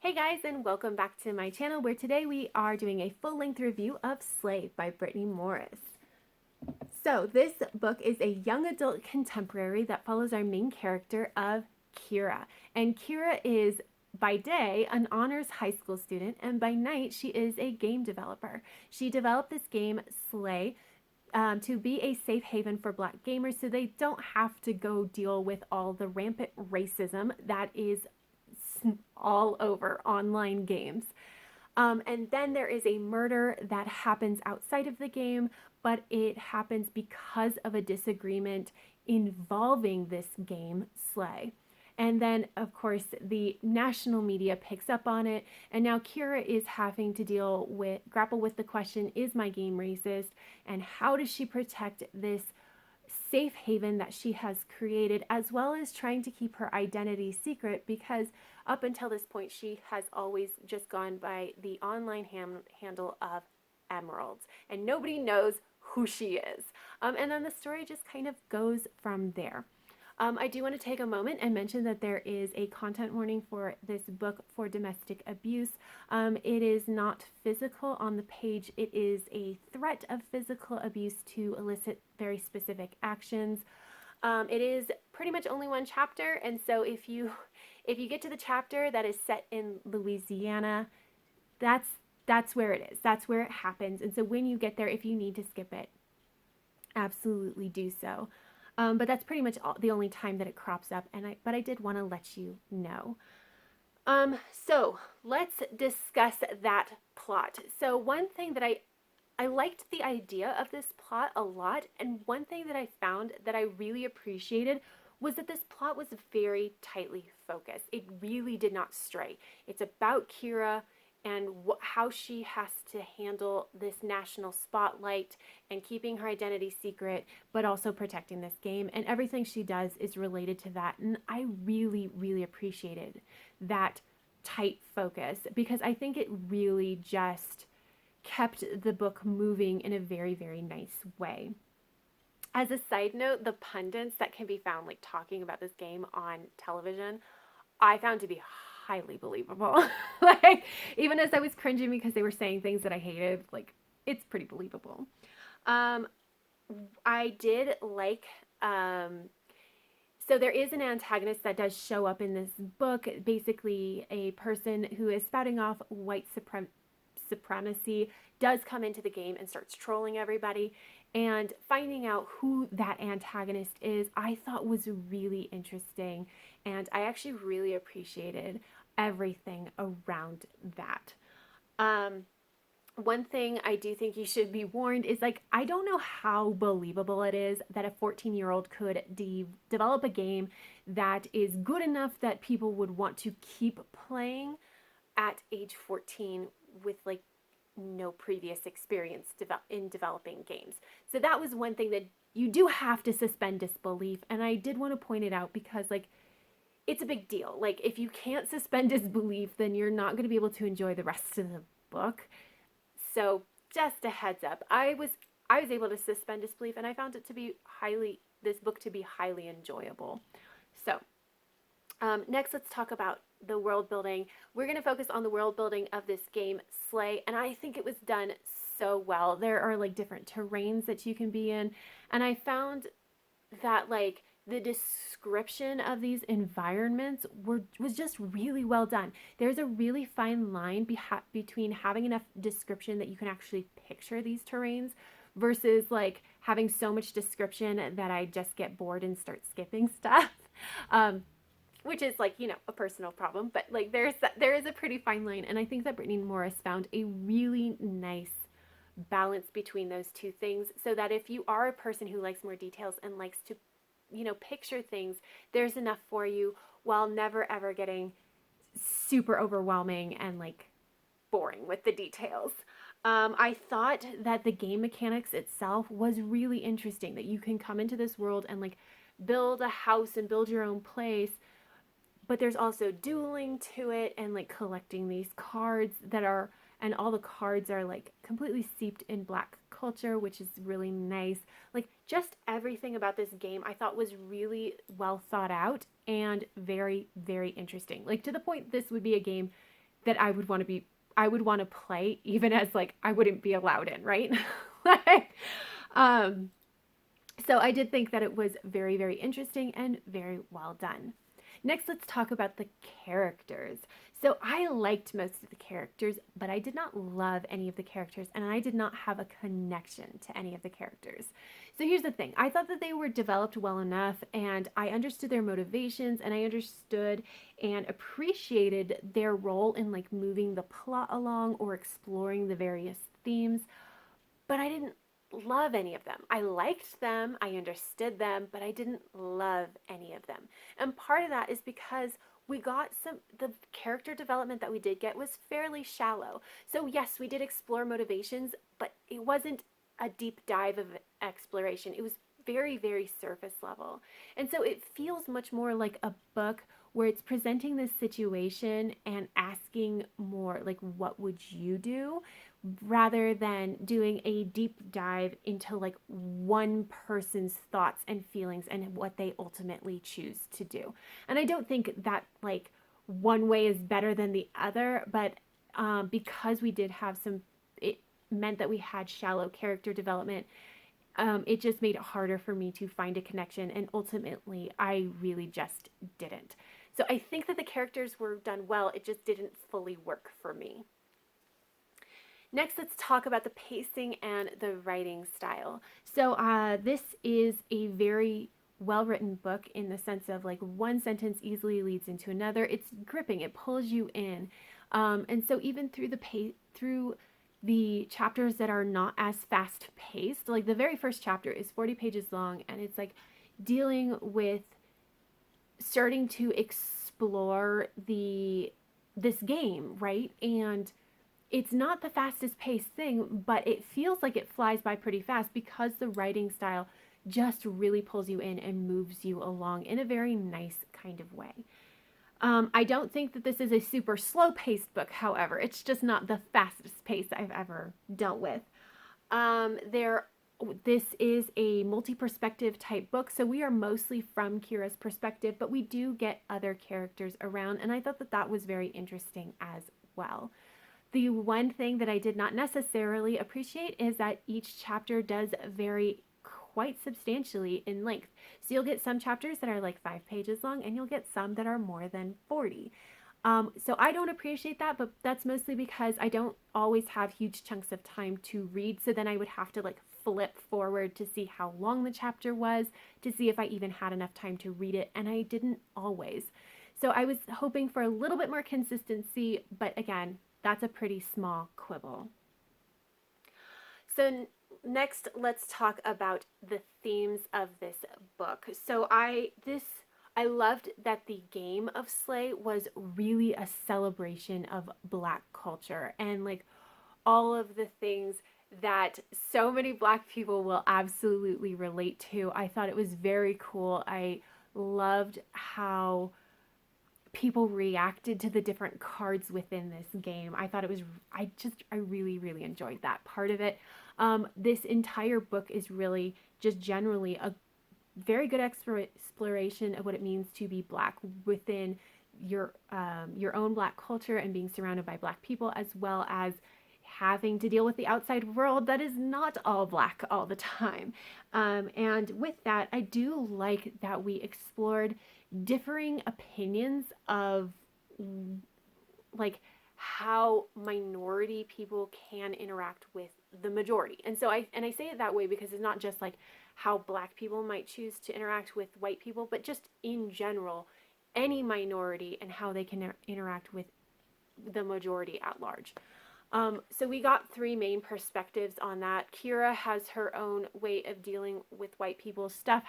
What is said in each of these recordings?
Hey guys, and welcome back to my channel where today we are doing a full-length review of Slay by Brittney Morris. So this book is a young adult contemporary that follows our main character of Kira. And Kira is by day an honors high school student, and by night she is a game developer. She developed this game Slay to be a safe haven for Black gamers so they don't have to go deal with all the rampant racism that is all over online games. And then there is a murder that happens outside of the game, but it happens because of a disagreement involving this game, Slay. And then, of course, the national media picks up on it, and now Kira is having to grapple with the question, is my game racist? And how does she protect this safe haven that she has created, as well as trying to keep her identity secret, because up until this point she has always just gone by the online handle of Emeralds, and nobody knows who she is. And then the story just kind of goes from there. I do want to take a moment and mention that there is a content warning for this book for domestic abuse. It is not physical on the page. It is a threat of physical abuse to elicit very specific actions. It is pretty much only one chapter, and so if you get to the chapter that is set in Louisiana, that's where it is. That's where it happens. And so when you get there, if you need to skip it, absolutely do so. But that's pretty much the only time that it crops up, but I did want to let you know. So let's discuss that plot. So one thing that I liked the idea of this plot a lot, and one thing that I found that I really appreciated was that this plot was very tightly focused. It really did not stray. It's about Kira and how she has to handle this national spotlight and keeping her identity secret, but also protecting this game. And everything she does is related to that. And I really, really appreciated that tight focus, because I think it really just kept the book moving in a very, very nice way. As a side note, the pundits that can be found like talking about this game on television, I found to be highly believable. Like, even as I was cringing because they were saying things that I hated, like, it's pretty believable. I did like, so there is an antagonist that does show up in this book, basically a person who is spouting off white supremacy does come into the game and starts trolling everybody, and finding out who that antagonist is, I thought was really interesting, and I actually really appreciated everything around that. One thing I do think you should be warned is, like, I don't know how believable it is that a 14-year-old could develop a game that is good enough that people would want to keep playing at age 14 with like no previous experience in developing games. So that was one thing that you do have to suspend disbelief, and I did want to point it out because, like, it's a big deal. Like, if you can't suspend disbelief, then you're not going to be able to enjoy the rest of the book. So just a heads up. I was able to suspend disbelief, and I found it to be this book to be highly enjoyable. So next, let's talk about the world building. We're going to focus on the world building of this game, Slay, and I think it was done so well. There are like different terrains that you can be in, and I found that like the description of these environments was just really well done. There's a really fine line between having enough description that you can actually picture these terrains versus like having so much description that I just get bored and start skipping stuff. Which is, like, you know, a personal problem, but like there is a pretty fine line, and I think that Brittney Morris found a really nice balance between those two things, so that if you are a person who likes more details and likes to, you know, picture things, there's enough for you while never ever getting super overwhelming and like boring with the details. I thought that the game mechanics itself was really interesting, that you can come into this world and like build a house and build your own place, but there's also dueling to it and like collecting these cards and all the cards are like completely steeped in Black culture, which is really nice. Like, just everything about this game I thought was really well thought out and very, very interesting. Like, to the point this would be a game that I would want to play, even as like I wouldn't be allowed in, right? Like, um, so I did think that it was very, very interesting and very well done. Next, let's talk about the characters. So I liked most of the characters, but I did not love any of the characters, and I did not have a connection to any of the characters. So here's the thing. I thought that they were developed well enough, and I understood their motivations, and I understood and appreciated their role in like moving the plot along or exploring the various themes, but I didn't love any of them. I liked them, I understood them, but I didn't love any of them. And part of that is because the character development that we did get was fairly shallow. So yes, we did explore motivations, but it wasn't a deep dive of exploration. It was very, very surface level. And so it feels much more like a book where it's presenting this situation and asking more like, what would you do? Rather than doing a deep dive into like one person's thoughts and feelings and what they ultimately choose to do. And I don't think that like one way is better than the other, but because we did have it meant that we had shallow character development. It just made it harder for me to find a connection, and ultimately I really just didn't. So I think that the characters were done well, it just didn't fully work for me. Next, let's talk about the pacing and the writing style. So this is a very well-written book in the sense of like one sentence easily leads into another. It's gripping, it pulls you in. And so even through the chapters that are not as fast-paced, like the very first chapter is 40 pages long, and it's like dealing with starting to explore this game, right? And it's not the fastest paced thing, but it feels like it flies by pretty fast because the writing style just really pulls you in and moves you along in a very nice kind of way. I don't think that this is a super slow paced book, however. It's just not the fastest pace I've ever dealt with. This is a multi-perspective type book, so we are mostly from Kira's perspective, but we do get other characters around, and I thought that that was very interesting as well. The one thing that I did not necessarily appreciate is that each chapter does vary quite substantially in length. So you'll get some chapters that are like 5 pages long, and you'll get some that are more than 40. So I don't appreciate that, but that's mostly because I don't always have huge chunks of time to read. So then I would have to like flip forward to see how long the chapter was, to see if I even had enough time to read it. And I didn't always. So I was hoping for a little bit more consistency, but again, that's a pretty small quibble. So next, let's talk about the themes of this book. So I loved that the game of Slay was really a celebration of Black culture and like all of the things that so many Black people will absolutely relate to. I thought it was very cool. I loved how people reacted to the different cards within this game. I thought it was, I really, really enjoyed that part of it. This entire book is really just generally a very good exploration of what it means to be Black within your own Black culture and being surrounded by Black people, as well as having to deal with the outside world that is not all Black all the time. And with that, I do like that we explored differing opinions of like how minority people can interact with the majority. And so I say it that way because it's not just like how Black people might choose to interact with white people, but just in general, any minority and how they can interact with the majority at large. So we got 3 main perspectives on that. Kira has her own way of dealing with white people. Steph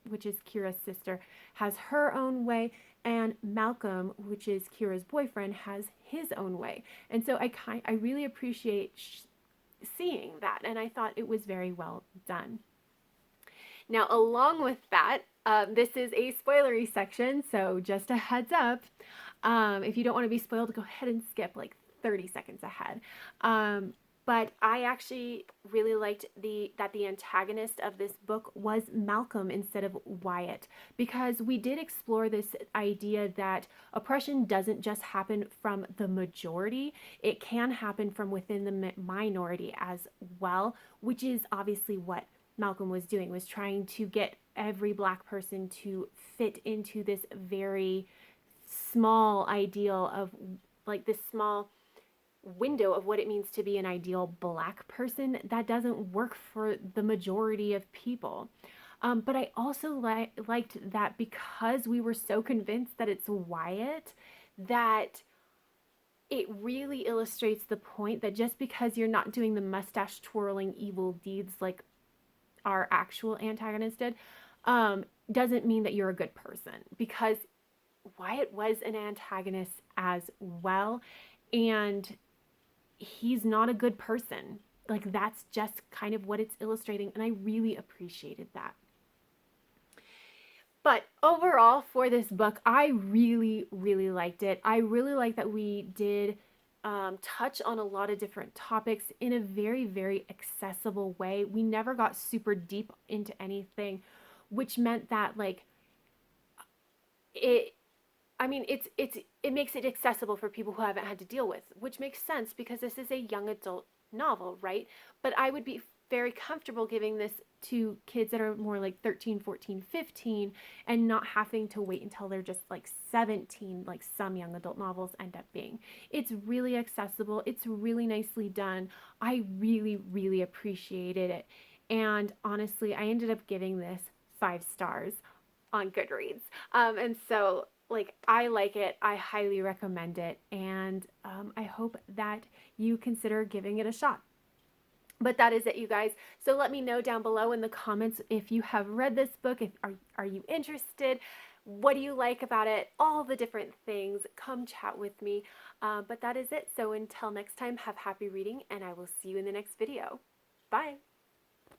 which is Kira's sister, has her own way, and Malcolm, which is Kira's boyfriend, has his own way. And so I really appreciate seeing that, and I thought it was very well done. Now, along with that, this is a spoilery section, so just a heads up. If you don't want to be spoiled, go ahead and skip like 30 seconds ahead. But I actually really liked that the antagonist of this book was Malcolm instead of Wyatt, because we did explore this idea that oppression doesn't just happen from the majority, it can happen from within the minority as well, which is obviously what Malcolm was doing, was trying to get every Black person to fit into this very small ideal of, like, this small window of what it means to be an ideal Black person that doesn't work for the majority of people. But I also liked that because we were so convinced that it's Wyatt, that it really illustrates the point that just because you're not doing the mustache twirling evil deeds like our actual antagonist did, doesn't mean that you're a good person, because Wyatt was an antagonist as well, and he's not a good person. Like, that's just kind of what it's illustrating, and I really appreciated that. But overall, for this book, I really, really liked it. I really like that we did touch on a lot of different topics in a very, very accessible way. We never got super deep into anything, which meant that, like, it I mean, it makes it accessible for people who haven't had to deal with, which makes sense because this is a young adult novel, right? But I would be very comfortable giving this to kids that are more like 13, 14, 15, and not having to wait until they're just like 17, like some young adult novels end up being. It's really accessible. It's really nicely done. I really, really appreciated it. And honestly, I ended up giving this 5 stars on Goodreads. And so, like, I like it. I highly recommend it. And I hope that you consider giving it a shot. But that is it, you guys. So let me know down below in the comments if you have read this book. If are you interested? What do you like about it? All the different things. Come chat with me. But that is it. So until next time, have happy reading, and I will see you in the next video. Bye.